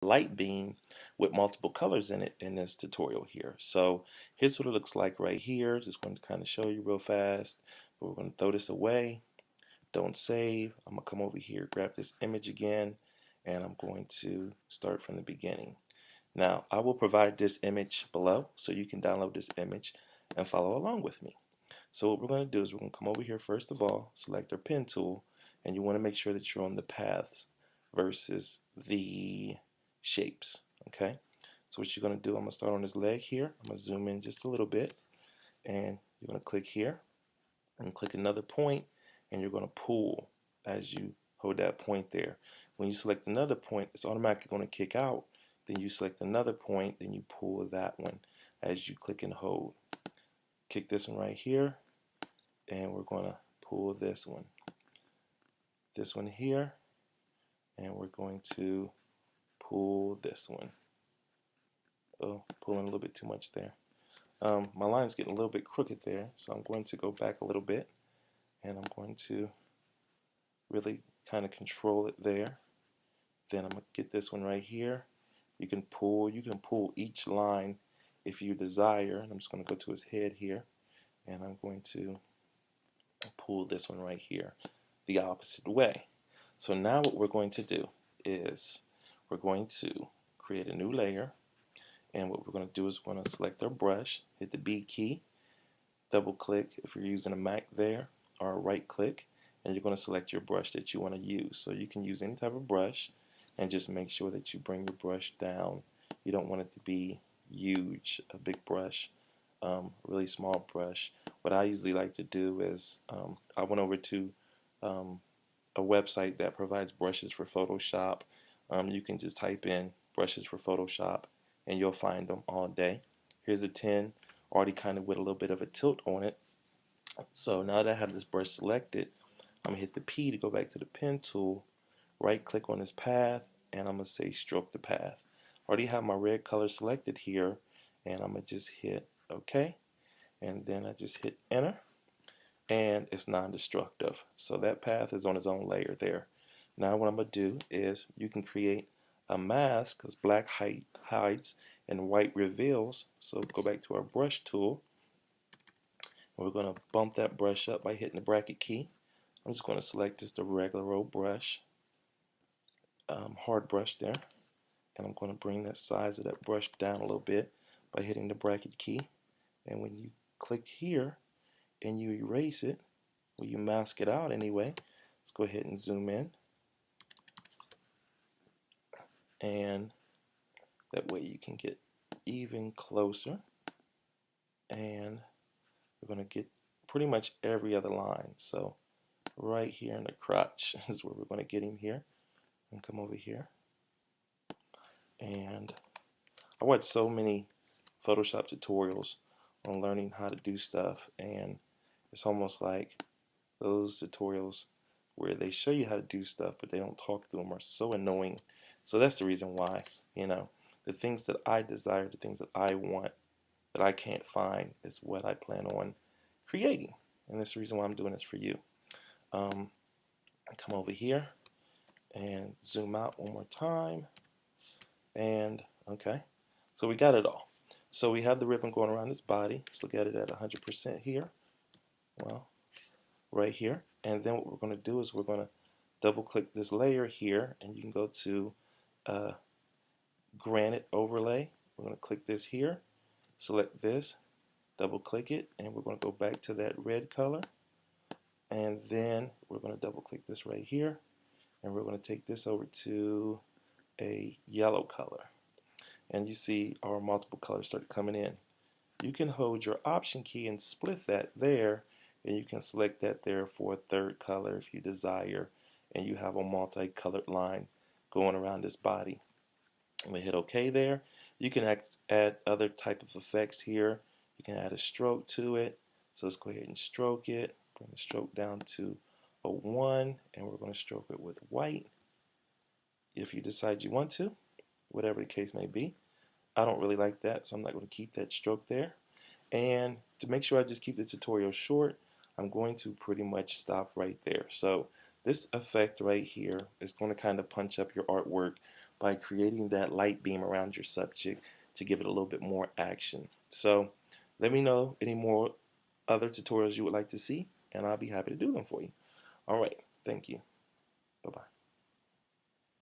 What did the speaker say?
light beam with multiple colors in it in this tutorial here. So here's what it looks like right here. Just going to kind of show you real fast. But we're going to throw this away. Don't save. I'm going to come over here, grab this image again, and I'm going to start from the beginning. Now, I will provide this image below so you can download this image and follow along with me. So what we're going to do is we're going to come over here first of all, select our pen tool, and you want to make sure that you're on the paths versus the shapes. Okay, so what you're going to do, I'm going to start on this leg here. I'm going to zoom in just a little bit, and you're going to click here and click another point, and you're going to pull as you hold that point there. When you select another point, it's automatically going to kick out. Then you select another point, then you pull that one as you click and hold. Kick this one right here, and we're going to pull this one here, and we're going to pull this one. Oh, pulling a little bit too much there. My line's getting a little bit crooked there, so I'm going to go back a little bit, and I'm going to really kind of control it there. Then I'm going to get this one right here. You can pull each line if you desire, and I'm just going to go to his head here, and I'm going to pull this one right here the opposite way. So now what we're going to do is we're going to create a new layer, and what we're going to do is we're going to select our brush, hit the B key, double click if you're using a Mac there, or right click, and you're going to select your brush that you want to use. So you can use any type of brush, and just make sure that you bring your brush down. You don't want it to be huge, a big brush, really small brush. What I usually like to do is I went over to a website that provides brushes for Photoshop. You can just type in brushes for Photoshop and you'll find them all day. Here's a 10, already kind of with a little bit of a tilt on it. So now that I have this brush selected, I'm going to hit the P to go back to the pen tool, right click on this path, and I'm going to say stroke the path. I already have my red color selected here, and I'm going to just hit OK, and then I just hit enter, and it's non-destructive. So that path is on its own layer there. Now what I'm going to do is you can create a mask, because black hides and white reveals. So go back to our brush tool. We're going to bump that brush up by hitting the bracket key. I'm just going to select just a regular old brush, hard brush there, and I'm going to bring that size of that brush down a little bit by hitting the bracket key. And when you click here and you erase it, well, you mask it out anyway. Let's go ahead and zoom in, and that way you can get even closer, and we're going to get pretty much every other line. So right here in the crotch is where we're going to get him here, and come over here. And I watched so many Photoshop tutorials on learning how to do stuff, and it's almost like those tutorials where they show you how to do stuff but they don't talk through them are so annoying. So that's the reason why, the things that I desire, the things that I want that I can't find is what I plan on creating, and that's the reason why I'm doing this for you. Come over here and zoom out one more time, and okay, so we got it all. So we have the ribbon going around this body. Let's look at it at 100% here. Well, right here. And then what we're going to do is we're going to double click this layer here, and you can go to granite overlay. We're going to click this here, select this, double click it, and we're going to go back to that red color, and then we're going to double click this right here, and we're going to take this over to a yellow color, and you see our multiple colors start coming in. You can hold your option key and split that there, and you can select that there for a third color if you desire, and you have a multicolored line going around this body. I'm going to hit OK there. You can add other type of effects here. You can add a stroke to it. So let's go ahead and stroke it. Bring the stroke down to a 1, and we're going to stroke it with white if you decide you want to, whatever the case may be. I don't really like that, so I'm not going to keep that stroke there. And to make sure I just keep the tutorial short, I'm going to pretty much stop right there. So this effect right here is going to kind of punch up your artwork by creating that light beam around your subject to give it a little bit more action. So let me know any more other tutorials you would like to see, and I'll be happy to do them for you. All right, thank you. Bye-bye.